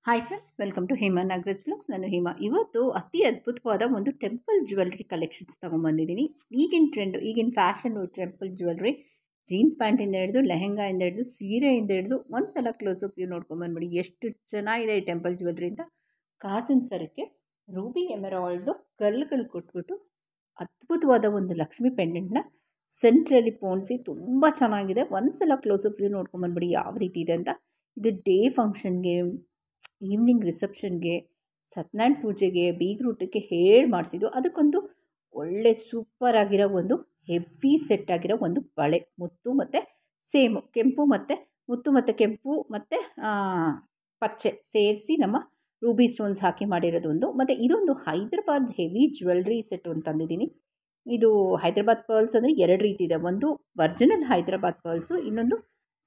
Hi friends, welcome to Hema Nagaraj vlogs. ನಾನು ಹೇಮಾ. ಇವತ್ತು ಅತಿ ಅದ್ಭುತವಾದ ಒಂದು ಟೆಂಪಲ್ ಜ್ಯುವೆಲ್ರಿ ಕಲೆಕ್ಷನ್ಸ್ ತೊಗೊಂಬಂದಿದ್ದೀನಿ. ಈಗಿನ ಟ್ರೆಂಡು, ಈಗಿನ ಫ್ಯಾಷನ್ನು ಟೆಂಪಲ್ ಜ್ಯುವೆಲ್ರಿ. ಜೀನ್ಸ್ ಪ್ಯಾಂಟಿಂದ ಹಿಡಿದು ಲೆಹೆಂಗಾಯಿಂದ ಹಿಡಿದು ಸೀರೆಯಿಂದ ಹಿಡಿದು ಒಂದು ಸಲ ಕ್ಲೋಸಪ್ ವ್ಯೂ ನೋಡ್ಕೊಂಬಂದ್ಬಿಡಿ. ಎಷ್ಟು ಚೆನ್ನಾಗಿದೆ ಈ ಟೆಂಪಲ್ ಜ್ಯುವೆಲ್ರಿ ಅಂತ. ಕಾಸಿನ ಸರಕ್ಕೆ ರೂಬಿ ಎಮರಾಲ್ಡು ಕಲ್ಲುಗಳು ಕೊಟ್ಬಿಟ್ಟು ಅದ್ಭುತವಾದ ಒಂದು ಲಕ್ಷ್ಮಿ ಪೆಂಡೆಂಟ್ನ ಸೆಂಟ್ರಲ್ಲಿ ಪೋಣಿಸಿ ತುಂಬ ಚೆನ್ನಾಗಿದೆ. ಒಂದು ಸಲ ಕ್ಲೋಸಪ್ ವ್ಯೂ ನೋಡ್ಕೊಂಬಂದ್ಬಿಡಿ ಯಾವ ರೀತಿ ಇದೆ ಅಂತ. ಇದು ಡೇ ಫಂಕ್ಷನ್ಗೆ, ಈವ್ನಿಂಗ್ ರಿಸೆಪ್ಷನ್ಗೆ, ಸತ್ಯನಾರಾಯಣ ಪೂಜೆಗೆ, ಬೀಗ್ರೂಟಕ್ಕೆ ಹೇಳಿ ಮಾಡಿಸಿದ್ದು. ಅದಕ್ಕೊಂದು ಒಳ್ಳೆ ಸೂಪರ್ ಆಗಿರೋ ಒಂದು ಹೆವಿ ಸೆಟ್ ಆಗಿರೋ ಒಂದು ಬಳೆ, ಮುತ್ತು ಮತ್ತು ಸೇಮು ಕೆಂಪು ಮತ್ತು ಮುತ್ತು ಮತ್ತು ಕೆಂಪು ಮತ್ತು ಪಚ್ಚೆ ಸೇರಿಸಿ ನಮ್ಮ ರೂಬಿ ಸ್ಟೋನ್ಸ್ ಹಾಕಿ ಮಾಡಿರೋದು ಒಂದು. ಮತ್ತು ಇದೊಂದು ಹೈದ್ರಾಬಾದ್ ಹೆವಿ ಜ್ಯುವೆಲ್ರಿ ಸೆಟ್ ಅಂತ ತಂದಿದ್ದೀನಿ. ಇದು ಹೈದ್ರಾಬಾದ್ ಪರ್ಲ್ಸ್ ಅಂದರೆ ಎರಡು ರೀತಿ ಇದೆ. ಒಂದು ಒರಿಜಿನಲ್ ಹೈದ್ರಾಬಾದ್ ಪರ್ಲ್ಸು, ಇನ್ನೊಂದು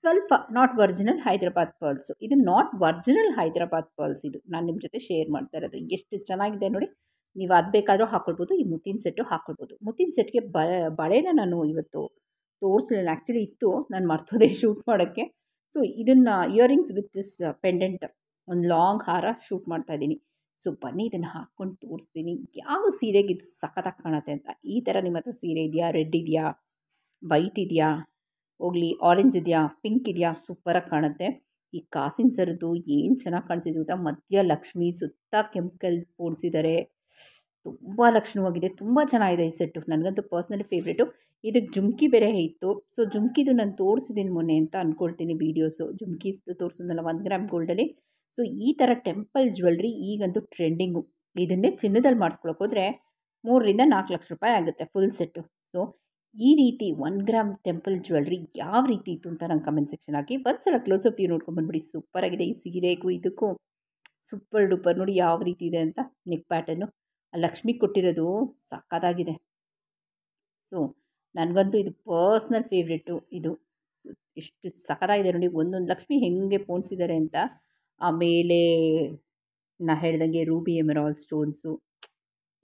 ಸ್ವಲ್ಪ ನಾಟ್ ಒರಿಜಿನಲ್ ಹೈದ್ರಾಬಾದ್ ಪರ್ಲ್ಸು. ಇದು ನಾಟ್ ಒರಿಜಿನಲ್ ಹೈದ್ರಾಬಾದ್ ಪರ್ಲ್ಸ್. ಇದು ನಾನು ನಿಮ್ಮ ಜೊತೆ ಶೇರ್ ಮಾಡ್ತಾ ಇರೋದು. ಎಷ್ಟು ಚೆನ್ನಾಗಿದೆ ನೋಡಿ. ನೀವು ಅದು ಬೇಕಾದರೂ ಹಾಕ್ಕೊಳ್ಬೋದು, ಈ ಮುತ್ತಿನ ಸೆಟ್ಟು ಹಾಕ್ಕೊಳ್ಬೋದು. ಮುತ್ತಿನ ಸೆಟ್ಗೆ ಬಳೆನ ನಾನು ಇವತ್ತು ತೋರಿಸಲಿಲ್ಲ. ಆ್ಯಕ್ಚುಲಿ ಇತ್ತು, ನಾನು ಮರ್ತೋದೆ ಶೂಟ್ ಮಾಡೋಕ್ಕೆ. ಸೊ ಇದನ್ನು ಇಯರಿಂಗ್ಸ್ ವಿತ್ ದಿಸ್ ಪೆಂಡೆಂಟ್, ಒಂದು ಲಾಂಗ್ ಹಾರ ಶೂಟ್ ಮಾಡ್ತಾಯಿದ್ದೀನಿ. ಸೊ ಬನ್ನಿ ಇದನ್ನು ಹಾಕ್ಕೊಂಡು ತೋರಿಸ್ತೀನಿ ಯಾವ ಸೀರೆಗೆ ಇದು ಸಖತ್ತಾಗಿ ಕಾಣುತ್ತೆ ಅಂತ. ಈ ಥರ ನಿಮ್ಮ ಹತ್ರ ಸೀರೆ ಇದೆಯಾ? ರೆಡ್ ಇದೆಯಾ? ವೈಟ್ ಇದೆಯಾ? ಹೋಗಲಿ, ಆರೆಂಜ್ ಇದೆಯಾ? ಪಿಂಕ್ ಇದೆಯಾ? ಸೂಪರಾಗಿ ಕಾಣುತ್ತೆ. ಈ ಕಾಸಿನ ಸರದ್ದು ಏನು ಚೆನ್ನಾಗಿ ಕಾಣಿಸಿದೆ ಗೊತ್ತಾ? ಮಧ್ಯ ಲಕ್ಷ್ಮಿ, ಸುತ್ತ ಕೆಂಪಲ್ ಪೋಣಿಸಿದ್ದಾರೆ. ತುಂಬ ಲಕ್ಷಣವಾಗಿದೆ, ತುಂಬ ಚೆನ್ನಾಗಿದೆ ಈ ಸೆಟ್ಟು. ನನಗಂತೂ ಪರ್ಸ್ನಲಿ ಫೇವ್ರೇಟು. ಇದಕ್ಕೆ ಜುಮ್ಕಿ ಬೇರೆ ಇತ್ತು. ಸೊ ಜುಮ್ಕಿದು ನಾನು ತೋರಿಸಿದ್ದೀನಿ ಮೊನ್ನೆ ಅಂತ ಅಂದ್ಕೊಳ್ತೀನಿ ವೀಡಿಯೋಸು. ಜುಮ್ಕೀಸ್ದು ತೋರಿಸಿದ್ನಲ್ಲ 1 ಗ್ರಾಮ್ ಗೋಲ್ಡಲ್ಲಿ. ಸೊ ಈ ಥರ ಟೆಂಪಲ್ ಜ್ಯುವೆಲ್ರಿ ಈಗಂತೂ ಟ್ರೆಂಡಿಂಗು. ಇದನ್ನೇ ಚಿನ್ನದಲ್ಲಿ ಮಾಡಿಸ್ಕೊಳಕ್ಕೆ ಹೋದರೆ 3 ರಿಂದ 4 ಲಕ್ಷ ರೂಪಾಯಿ ಆಗುತ್ತೆ ಫುಲ್ ಸೆಟ್ಟು. ಸೊ ಈ ರೀತಿ 1 ಗ್ರಾಮ್ ಟೆಂಪಲ್ ಜ್ಯುವೆಲ್ರಿ ಯಾವ ರೀತಿ ಇತ್ತು ಅಂತ ನಂಗೆ ಕಮೆಂಟ್ ಸೆಕ್ಷನ್ ಹಾಕಿ. ಒಂದು ಸಲ ಕ್ಲೋಸಪ್ ವ್ಯೂ ನೋಡ್ಕೊಂಡ್ಬಂದ್ಬಿಡಿ. ಸೂಪರಾಗಿದೆ. ಈ ಸೀರೆಗೂ ಇದಕ್ಕೂ ಸೂಪರ್ ಡೂಪರ್. ನೋಡಿ ಯಾವ ರೀತಿ ಇದೆ ಅಂತ. ನೆಕ್ ಪ್ಯಾಟರ್ನು ಲಕ್ಷ್ಮಿ ಕೊಟ್ಟಿರೋದು ಸಕ್ಕತ್ತಾಗಿದೆ. ಸೊ ನನಗಂತೂ ಇದು ಪರ್ಸ್ನಲ್ ಫೇವ್ರೇಟು. ಇದು ಎಷ್ಟು ಸಕ್ಕತ್ತಾಗಿದೆ ನೋಡಿ. ಒಂದೊಂದು ಲಕ್ಷ್ಮಿ ಹೆಂಗೆ ಪೋಣಿಸಿದ್ದಾರೆ ಅಂತ. ಆಮೇಲೆ ನಾ ಹೇಳ್ದಂಗೆ Ruby emerald stones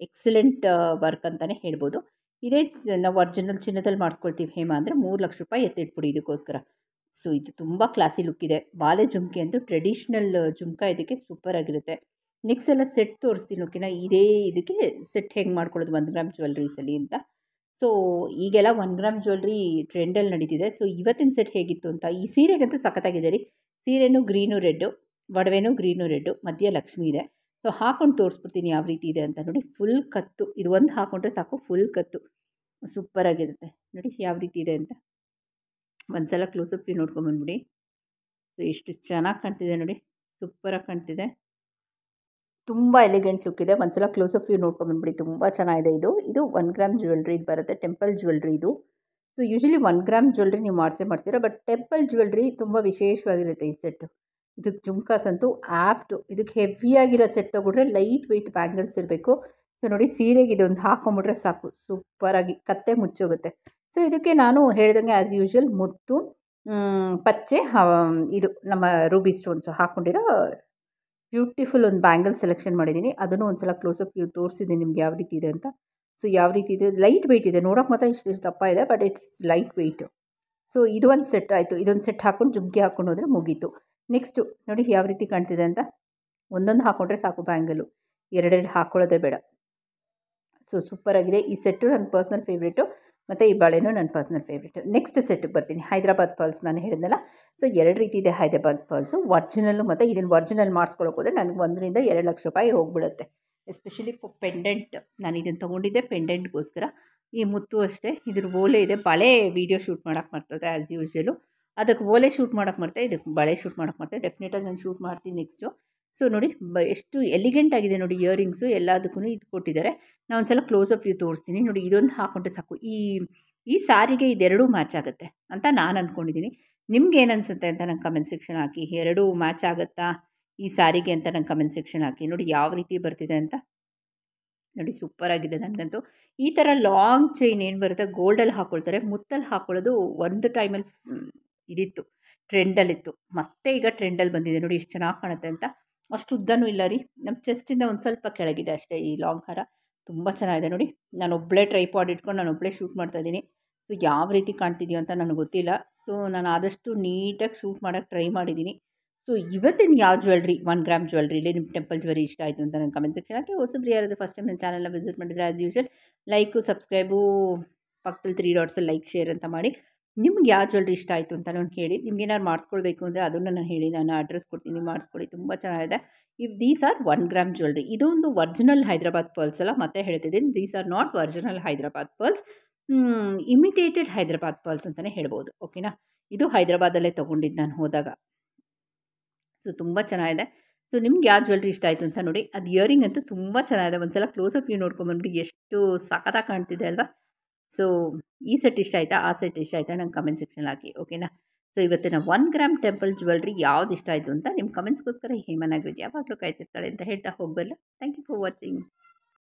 excellent work ಅಂತಲೇ ಹೇಳ್ಬೋದು. ಇದೇ ನಾವು ಒರಿಜಿನಲ್ ಚಿನ್ನದಲ್ಲಿ ಮಾಡಿಸ್ಕೊಳ್ತೀವಿ ಹೇಮಾ ಅಂದರೆ 3 ಲಕ್ಷ ರೂಪಾಯಿ ಎತ್ತಿಟ್ಬಿಡಿ ಇದಕ್ಕೋಸ್ಕರ. ಸೊ ಇದು ತುಂಬ ಕ್ಲಾಸಿ ಲುಕ್ ಇದೆ. ಬಾಲೆ ಜುಮ್ಕಿ ಅಂತೂ ಟ್ರೆಡಿಷ್ನಲ್ ಜುಮ್ಕ ಇದಕ್ಕೆ ಸೂಪರಾಗಿರುತ್ತೆ. ನೆಕ್ಸ್ಟ್ ಎಲ್ಲ ಸೆಟ್ ತೋರಿಸ್ತೀನಿ ಓಕೆನಾ. ಇದೇ ಇದಕ್ಕೆ ಸೆಟ್ ಹೆಂಗೆ ಮಾಡ್ಕೊಳ್ಳೋದು 1 ಗ್ರಾಮ್ ಜ್ಯುವೆಲ್ರೀಸಲ್ಲಿ ಅಂತ. ಸೊ ಈಗೆಲ್ಲ 1 ಗ್ರಾಮ್ ಜ್ಯುವೆಲ್ರಿ ಟ್ರೆಂಡಲ್ಲಿ ನಡೀತಿದೆ. ಸೊ ಇವತ್ತಿನ ಸೆಟ್ ಹೇಗಿತ್ತು ಅಂತ. ಈ ಸೀರೆಗಂತೂ ಸಖತ್ತಾಗಿದೆ ರೀ. ಸೀರೆನೂ ಗ್ರೀನು ರೆಡ್ಡು, ಒಡವೆನೂ ಗ್ರೀನು ರೆಡ್ಡು, ಮಧ್ಯ ಲಕ್ಷ್ಮಿ ಇದೆ. ಸೊ ಹಾಕ್ಕೊಂಡು ತೋರಿಸ್ಬಿಡ್ತೀನಿ ಯಾವ ರೀತಿ ಇದೆ ಅಂತ. ನೋಡಿ ಫುಲ್ ಕತ್ತು. ಇದು ಒಂದು ಹಾಕ್ಕೊಂಡ್ರೆ ಸಾಕು, ಫುಲ್ ಕತ್ತು. ಸೂಪರಾಗಿರುತ್ತೆ ನೋಡಿ ಯಾವ ರೀತಿ ಇದೆ ಅಂತ. ಒಂದು ಸಲ ಕ್ಲೋಸಪ್ ವ್ಯೂ ನೋಡ್ಕೊಂಬಂದ್ಬಿಡಿ. ಸೊ ಎಷ್ಟು ಚೆನ್ನಾಗಿ ಕಾಣ್ತಿದೆ ನೋಡಿ. ಸೂಪರಾಗಿ ಕಾಣ್ತಿದೆ. ತುಂಬ ಎಲಿಗೆಂಟ್ ಲುಕ್ ಇದೆ. ಒಂದು ಸಲ ಕ್ಲೋಸಪ್ ವ್ಯೂ ನೋಡ್ಕೊಂಬಂದ್ಬಿಡಿ. ತುಂಬ ಚೆನ್ನಾಗಿದೆ. ಇದು 1 ಗ್ರಾಮ್ ಜ್ಯುವೆಲ್ರಿ ಬರುತ್ತೆ. ಟೆಂಪಲ್ ಜ್ಯುವೆಲ್ರಿ ಇದು. ಸೊ ಯೂಶ್ವಲಿ 1 ಗ್ರಾಮ್ ಜ್ಯುವೆಲ್ರಿ ನೀವು ಮಾಡ್ತೀರಾ. ಬಟ್ ಟೆಂಪಲ್ ಜ್ಯುವೆಲ್ರಿ ತುಂಬ ವಿಶೇಷವಾಗಿರುತ್ತೆ ಈ ಸೆಟ್ಟು. ಇದಕ್ಕೆ ಜುಮ್ಕಾಸ್ ಅಂತೂ ಆ್ಯಪ್ಟು. ಇದಕ್ಕೆ ಹೆವಿಯಾಗಿರೋ ಸೆಟ್ ತೊಗೊಂಡ್ರೆ ಲೈಟ್ ವೆಯ್ಟ್ ಬ್ಯಾಂಗಲ್ಸ್ ಇರಬೇಕು. ಸೊ ನೋಡಿ ಸೀರೆಗೆ ಇದೊಂದು ಹಾಕ್ಕೊಂಬಿಟ್ರೆ ಸಾಕು, ಸೂಪರಾಗಿ ಕತ್ತೆ ಮುಚ್ಚೋಗುತ್ತೆ. ಸೊ ಇದಕ್ಕೆ ನಾನು ಹೇಳ್ದಂಗೆ ಆ್ಯಸ್ ಯೂಶ್ವಲ್ ಮುತ್ತು, ಪಚ್ಚೆ, ಇದು ನಮ್ಮ ರೂಬಿ ಸ್ಟೋನ್ಸು ಹಾಕ್ಕೊಂಡಿರೋ ಬ್ಯೂಟಿಫುಲ್ ಒಂದು ಬ್ಯಾಂಗಲ್ ಸೆಲೆಕ್ಷನ್ ಮಾಡಿದ್ದೀನಿ. ಅದನ್ನು ಒಂದು ಸಲ ಕ್ಲೋಸಪ್ ವ್ಯೂ ತೋರಿಸಿದ್ದೀನಿ ನಿಮ್ಗೆ ಯಾವ ರೀತಿ ಇದೆ ಅಂತ. ಸೊ ಯಾವ ರೀತಿ ಇದೆ, ಲೈಟ್ ವೆಯ್ಟ್ ಇದೆ. ನೋಡೋಕೆ ಮಾತ್ರ ಇಷ್ಟು ದಪ್ಪ ಇದೆ, but it's light weight. So ಇದು ಒಂದು ಸೆಟ್ ಆಯಿತು. ಇದೊಂದು ಸೆಟ್ ಹಾಕ್ಕೊಂಡು ಜುಮ್ಕಿ ಹಾಕ್ಕೊಂಡು ಹೋದರೆ ಮುಗೀತು. ನೆಕ್ಸ್ಟು ನೋಡಿ ಯಾವ ರೀತಿ ಕಾಣ್ತಿದೆ ಅಂತ. ಒಂದೊಂದು ಹಾಕ್ಕೊಂಡ್ರೆ ಸಾಕು ಬ್ಯಾಂಗಲು, ಎರಡೆರಡು ಹಾಕ್ಕೊಳ್ಳೋದೇ ಬೇಡ. ಸೊ ಸೂಪರಾಗಿದೆ ಈ ಸೆಟ್ಟು. ನನ್ನ ಪರ್ಸ್ನಲ್ ಫೇವ್ರೇಟು. ಮತ್ತು ಈ ಬಳೆನೂ ನನ್ನ ಪರ್ಸ್ನಲ್ ಫೇವ್ರೇಟು. ನೆಕ್ಸ್ಟ್ ಸೆಟ್ಟಿಗೆ ಬರ್ತೀನಿ. ಹೈದ್ರಾಬಾದ್ ಪರ್ಲ್ಸ್ ನಾನು ಹೇಳಿದ್ನಲ್ಲ. ಸೊ 2 ರೀತಿ ಇದೆ ಹೈದ್ರಾಬಾದ್ ಪರ್ಲ್ಸು, ಒರಿಜಿನಲ್ಲು ಮತ್ತು ಇದನ್ನು ಒರಿಜಿನಲ್ ಮಾಡಿಸ್ಕೊಳಕ್ಕೆ ಹೋದರೆ ನನಗೆ 1 ರಿಂದ 2 ಲಕ್ಷ ರೂಪಾಯಿ ಹೋಗ್ಬಿಡುತ್ತೆ. Especially for pendant. ನಾನು ಇದನ್ನು ತೊಗೊಂಡಿದ್ದೆ ಪೆಂಡೆಂಟ್ಗೋಸ್ಕರ. ಈ ಮುತ್ತು ಅಷ್ಟೇ. ಇದ್ರ ಓಲೆ ಇದೆ. ಬಳೆ ವೀಡಿಯೋ ಶೂಟ್ ಮಾಡೋಕ್ಕೆ ಮಾಡ್ತದೆ ಆ್ಯಸ್ ಯೂಶ್ವಲು. ಅದಕ್ಕೆ ಓಲೆ ಶೂಟ್ ಮಾಡೋಕ್ಕೆ ಮಾಡ್ತೆ, ಇದಕ್ಕೆ ಬಳೆ ಶೂಟ್ ಮಾಡೋಕ್ಕೆ ಮಾಡ್ತೆ. ಡೆಫಿನೆಟಾಗಿ ನಾನು ಶೂಟ್ ಮಾಡ್ತೀನಿ ನೆಕ್ಸ್ಟು. ಸೊ ನೋಡಿ ಎಷ್ಟು ಎಲಿಗೆಂಟ್ ಆಗಿದೆ ನೋಡಿ. ಇಯರಿಂಗ್ಸು ಎಲ್ಲದಕ್ಕೂ ಇದು ಕೊಟ್ಟಿದ್ದಾರೆ. ನಾನು ಒಂದು ಸಲ ಕ್ಲೋಸಪ್ ವ್ಯೂ ತೋರಿಸ್ತೀನಿ ನೋಡಿ. ಇದೊಂದು ಹಾಕ್ಕೊಂಡ್ರೆ ಸಾಕು. ಈ ಸಾರಿಗೆ ಇದೆರಡೂ ಮ್ಯಾಚ್ ಆಗುತ್ತೆ ಅಂತ ನಾನು ಅಂದ್ಕೊಂಡಿದ್ದೀನಿ. ನಿಮ್ಗೆ ಏನು ಅನಿಸುತ್ತೆ ಅಂತ ನಂಗೆ ಕಮೆಂಟ್ ಸೆಕ್ಷನ್ ಹಾಕಿ. ಎರಡೂ ಮ್ಯಾಚ್ ಆಗುತ್ತಾ ಈ ಸಾರಿಗೆ ಅಂತ ನಂಗೆ ಕಮೆಂಟ್ ಸೆಕ್ಷನ್ ಹಾಕಿ. ನೋಡಿ ಯಾವ ರೀತಿ ಬರ್ತಿದೆ ಅಂತ. ನೋಡಿ ಸೂಪರಾಗಿದೆ. ನನಗಂತೂ ಈ ಥರ ಲಾಂಗ್ ಚೈನ್ ಏನು ಬರುತ್ತೆ ಗೋಲ್ಡಲ್ಲಿ ಹಾಕ್ಕೊಳ್ತಾರೆ. ಮುತ್ತಲ್ಲಿ ಹಾಕ್ಕೊಳ್ಳೋದು ಒಂದು ಟೈಮಲ್ಲಿ ಇದಿತ್ತು, ಟ್ರೆಂಡಲ್ಲಿತ್ತು. ಮತ್ತೆ ಈಗ ಟ್ರೆಂಡಲ್ಲಿ ಬಂದಿದೆ. ನೋಡಿ ಎಷ್ಟು ಚೆನ್ನಾಗಿ ಕಾಣುತ್ತೆ ಅಂತ. ಅಷ್ಟು ಉದ್ದನೂ ಇಲ್ಲ ರೀ. ನಮ್ಮ ಚೆಸ್ಟಿಂದ ಒಂದು ಸ್ವಲ್ಪ ಕೆಳಗಿದೆ ಅಷ್ಟೇ ಈ ಲಾಂಗ್ ಹಾರ. ತುಂಬ ಚೆನ್ನಾಗಿದೆ ನೋಡಿ. ನಾನೊಬ್ಬಳೇ ಟ್ರೈಪಾಡ್ ಇಟ್ಕೊಂಡು ನಾನೊಬ್ಬಳೇ ಶೂಟ್ ಮಾಡ್ತಾಯಿದ್ದೀನಿ. ಸೊ ಯಾವ ರೀತಿ ಕಾಣ್ತಿದೆಯೋ ಅಂತ ನನಗೆ ಗೊತ್ತಿಲ್ಲ. ಸೊ ನಾನು ಆದಷ್ಟು ನೀಟಾಗಿ ಶೂಟ್ ಮಾಡೋಕ್ಕೆ ಟ್ರೈ ಮಾಡಿದ್ದೀನಿ. ಸೊ ಇವತ್ತಿನ ಯಾವ ಜ್ಯುವೆಲ್ರಿ 1 ಗ್ರಾಮ್ ಜ್ಯುವೆಲ್ರಿಲಿ ನಿಮ್ಮ ಟೆಂಪಲ್ ಜ್ಯುವೆಲ್ರಿ ಇಷ್ಟ ಆಯಿತು ಅಂತ ನನ್ನ ಕಮೆಂಟ್ ಸೆಕ್ಷನ್ ಹಾಕಿ. ಹೊಸಬ್ರು ಯಾರಾದರೂ ಫಸ್ಟ್ ಟೈಮ್ ನನ್ನ ಚಾನಲ್ನ ವಿಸಿಟ್ ಮಾಡಿದರೆ ಆ್ಯಸ್ ಯೂಶುವಲ್ ಲೈಕು ಸಬ್ಸ್ಕ್ರೈಬು ಪಕ್ಕದಲ್ಲಿ 3 ಡಾಟ್ಸಲ್ಲಿ ಲೈಕ್ ಶೇರ್ ಅಂತ ಮಾಡಿ. ನಿಮ್ಗೆ ಯಾವ ಜ್ಯುವೆಲ್ರಿ ಇಷ್ಟ ಆಯಿತು ಅಂತ ನಾನು ಹೇಳಿ. ನಿಮ್ಗೇನಾದ್ರು ಮಾಡಿಸ್ಕೊಳ್ಬೇಕು ಅಂದರೆ ಅದನ್ನು ನಾನು ಹೇಳಿ, ನಾನು ಅಡ್ರೆಸ್ ಕೊಡ್ತೀನಿ, ಮಾಡಿಸ್ಕೊಳ್ಳಿ. ತುಂಬ ಚೆನ್ನಾಗಿದೆ. These are 1 gram jewellery. ಇದೊಂದು ಒರಿಜಿನಲ್ ಹೈದರಾಬಾದ್ ಪರ್ಲ್ಸ್ ಅಲ್ಲ, ಮತ್ತೆ ಹೇಳ್ತಿದ್ದೀನಿ, these are not original Hyderabad pearls, imitated Hyderabad pearls ಅಂತಲೇ ಹೇಳ್ಬೋದು. ಓಕೆನಾ. ಇದು ಹೈದರಾಬಾದಲ್ಲೇ ತೊಗೊಂಡಿದ್ದು ನಾನು ಹೋದಾಗ. ಸೊ ತುಂಬ ಚೆನ್ನಾಗಿದೆ. ಸೊ ನಿಮ್ಗೆ ಯಾವ ಜ್ಯುವೆಲ್ರಿ ಇಷ್ಟ ಆಯಿತು ಅಂತ ನೋಡಿ. ಅದು ಇಯರಿಂಗ್ ಅಂತೂ ತುಂಬ ಚೆನ್ನಾಗಿದೆ. ಒಂದು ಸಲ ಕ್ಲೋಸಪ್ ವ್ಯೂ ನೋಡ್ಕೊಂಬಂದ್ಬಿಟ್ಟು ಎಷ್ಟು ಸಖತ್ತಾಗಿ ಕಾಣ್ತಿದೆ ಅಲ್ವಾ. ಸೊ ಈ ಸೆಟ್ ಇಷ್ಟ ಆಯಿತಾ, ಆ ಸೆಟ್ ಇಷ್ಟ ಆಯಿತಾ, ನಂಗೆ ಕಮೆಂಟ್ ಸೆಕ್ಷನ್ ಹಾಕಿ. ಓಕೆನಾ. ಸೊ ಇವತ್ತಿನ 1 ಗ್ರಾಮ್ ಟೆಂಪಲ್ ಜ್ಯುವೆಲ್ರಿ ಯಾವ್ದು ಇಷ್ಟ ಆಯಿತು ಅಂತ ನಿಮ್ಮ ಕಮೆಂಟ್ಸ್ಗೋಸ್ಕರ ಹೇಮಾ ನಾಗರಾಜ್ ಯಾವಾಗಲೂ ಕಾಯ್ತಿರ್ತಾಳೆ ಅಂತ ಹೇಳ್ತಾ ಹೋಗಬಲ್ಲ. Thank you for watching.